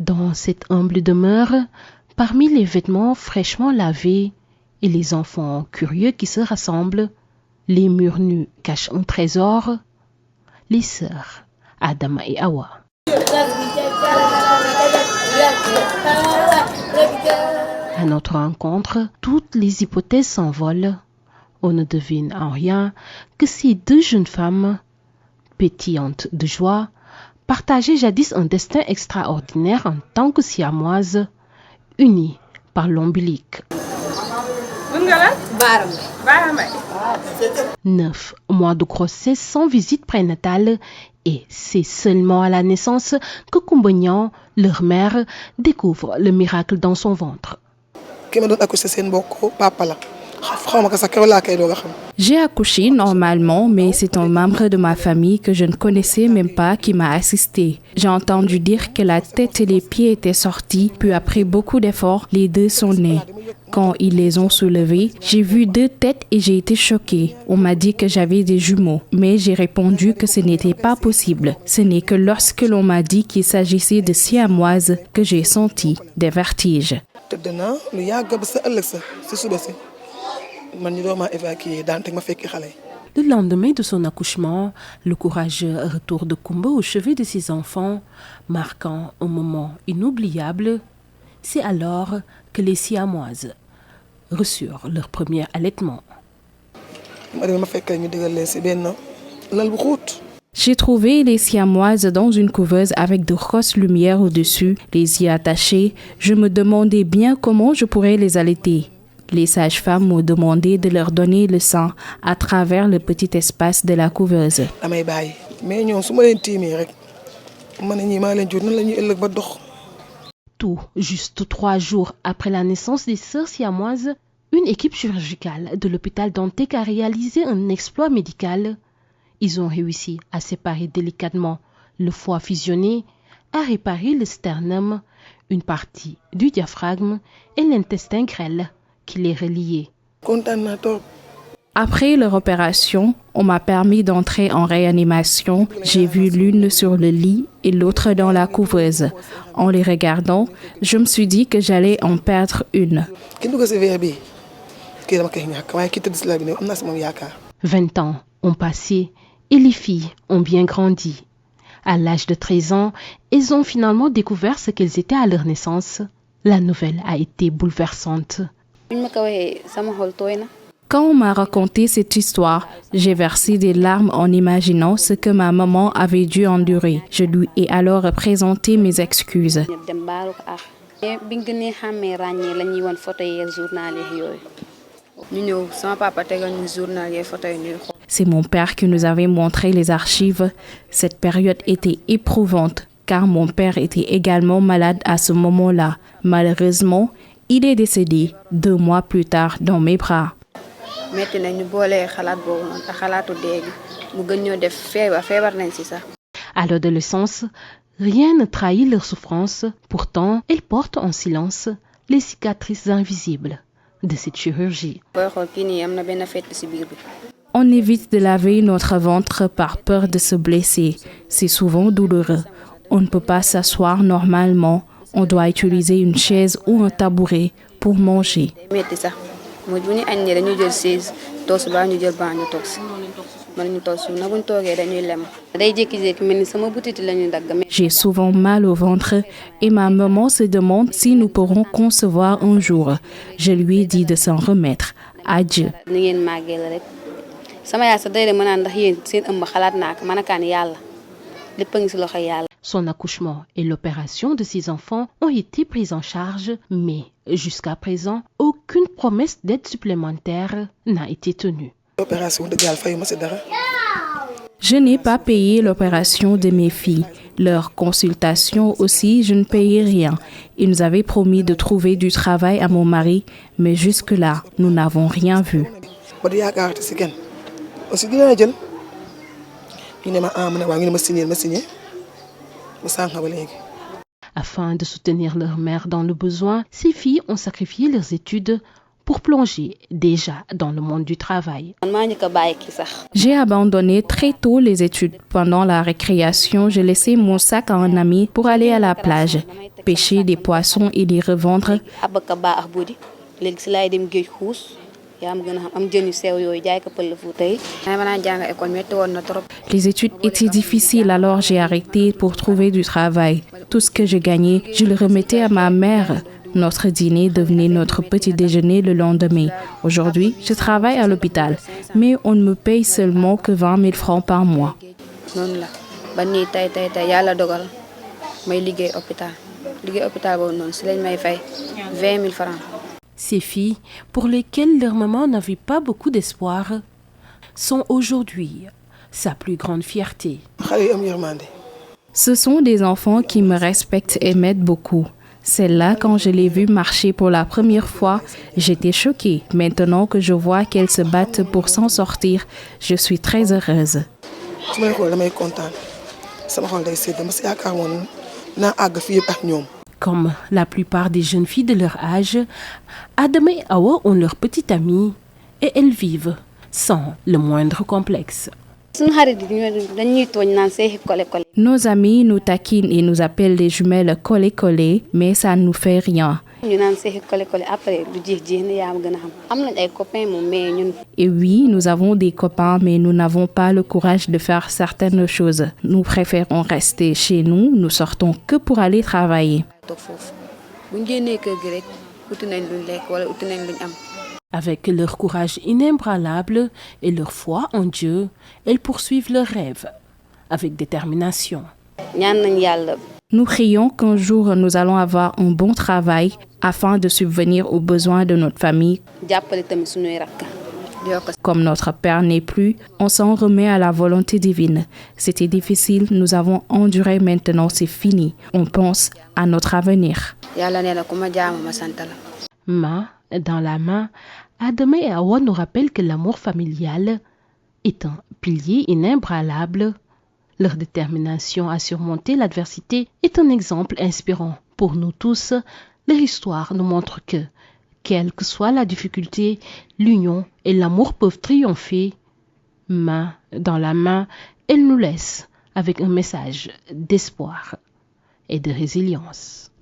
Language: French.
Dans cette humble demeure, parmi les vêtements fraîchement lavés et les enfants curieux qui se rassemblent, les murs nus cachent un trésor, les sœurs Adama et Awa. À notre rencontre, toutes les hypothèses s'envolent. On ne devine en rien que ces deux jeunes femmes, pétillantes de joie, partageaient jadis un destin extraordinaire en tant que siamoises, unies par l'ombilic. 9 mois de grossesse sans visite prénatale, et c'est seulement à la naissance que Kumbagnan, leur mère, découvre le miracle dans son ventre. J'ai accouché normalement, mais c'est un membre de ma famille que je ne connaissais même pas qui m'a assisté. J'ai entendu dire que la tête et les pieds étaient sortis, puis après beaucoup d'efforts, les deux sont nés. Quand ils les ont soulevés, j'ai vu 2 têtes et j'ai été choquée. On m'a dit que j'avais des jumeaux, mais j'ai répondu que ce n'était pas possible. Ce n'est que lorsque l'on m'a dit qu'il s'agissait de siamoises que j'ai senti des vertiges. Le lendemain de son accouchement, le courageux retour de Kumba au chevet de ses enfants, marquant un moment inoubliable, c'est alors que les siamoises reçurent leur premier allaitement. J'ai trouvé les siamoises dans une couveuse avec de grosses lumières au-dessus, les yeux attachés. Je me demandais bien comment je pourrais les allaiter. Les sages-femmes m'ont demandé de leur donner le sang à travers le petit espace de la couveuse. Tout juste 3 jours après la naissance des sœurs siamoises, une équipe chirurgicale de l'hôpital Dantec a réalisé un exploit médical. Ils ont réussi à séparer délicatement le foie fusionné, à réparer le sternum, une partie du diaphragme et l'intestin grêle qui les reliait. Après leur opération, on m'a permis d'entrer en réanimation. J'ai vu l'une sur le lit et l'autre dans la couveuse. En les regardant, je me suis dit que j'allais en perdre une. 20 ans ont passé et les filles ont bien grandi. À l'âge de 13 ans, elles ont finalement découvert ce qu'elles étaient à leur naissance. La nouvelle a été bouleversante. Quand on m'a raconté cette histoire, j'ai versé des larmes en imaginant ce que ma maman avait dû endurer. Je lui ai alors présenté mes excuses. C'est mon père qui nous avait montré les archives. Cette période était éprouvante car mon père était également malade à ce moment-là. Malheureusement, il est décédé 2 mois plus tard dans mes bras. À l'adolescence, rien ne trahit leur souffrance. Pourtant, elles portent en silence les cicatrices invisibles de cette chirurgie. On évite de laver notre ventre par peur de se blesser. C'est souvent douloureux. On ne peut pas s'asseoir normalement. On doit utiliser une chaise ou un tabouret pour manger. J'ai souvent mal au ventre et ma maman se demande si nous pourrons concevoir un jour. Je lui ai dit de s'en remettre. Adieu. Son accouchement et l'opération de ses enfants ont été pris en charge, mais jusqu'à présent, aucune promesse d'aide supplémentaire n'a été tenue. Je n'ai pas payé l'opération de mes filles. Leur consultation aussi, je ne payais rien. Ils nous avaient promis de trouver du travail à mon mari, mais jusque-là, nous n'avons rien vu. Afin de soutenir leur mère dans le besoin, ces filles ont sacrifié leurs études pour plonger déjà dans le monde du travail. J'ai abandonné très tôt les études. Pendant la récréation, j'ai laissé mon sac à un ami pour aller à la plage, pêcher des poissons et les revendre. Les études étaient difficiles, alors j'ai arrêté pour trouver du travail. Tout ce que je gagnais, je le remettais à ma mère. Notre dîner devenait notre petit déjeuner le lendemain. Aujourd'hui, je travaille à l'hôpital, mais on ne me paye seulement que 20 000 francs par mois. Ces filles, pour lesquelles leur maman n'avait pas beaucoup d'espoir, sont aujourd'hui sa plus grande fierté. Ce sont des enfants qui me respectent et m'aident beaucoup. Celle-là, quand je l'ai vue marcher pour la première fois, j'étais choquée. Maintenant que je vois qu'elles se battent pour s'en sortir, je suis très heureuse. Comme la plupart des jeunes filles de leur âge, Adama et Awa ont leur petite amie et elles vivent sans le moindre complexe. Nos amis nous taquinent et nous appellent les jumelles collées-collées, mais ça ne nous fait rien. Et oui, nous avons des copains, mais nous n'avons pas le courage de faire certaines choses. Nous préférons rester chez nous, nous sortons que pour aller travailler. Avec leur courage inébranlable et leur foi en Dieu, elles poursuivent leurs rêves avec détermination. Nous prions qu'un jour nous allons avoir un bon travail afin de subvenir aux besoins de notre famille. Comme notre Père n'est plus, on s'en remet à la volonté divine. C'était difficile, nous avons enduré, maintenant c'est fini. On pense à notre avenir. Main dans la main, Adama et Awa nous rappellent que l'amour familial est un pilier inébranlable. Leur détermination à surmonter l'adversité est un exemple inspirant pour nous tous. Leur histoire nous montre que, quelle que soit la difficulté, l'union et l'amour peuvent triompher. Main dans la main, elles nous laissent avec un message d'espoir et de résilience.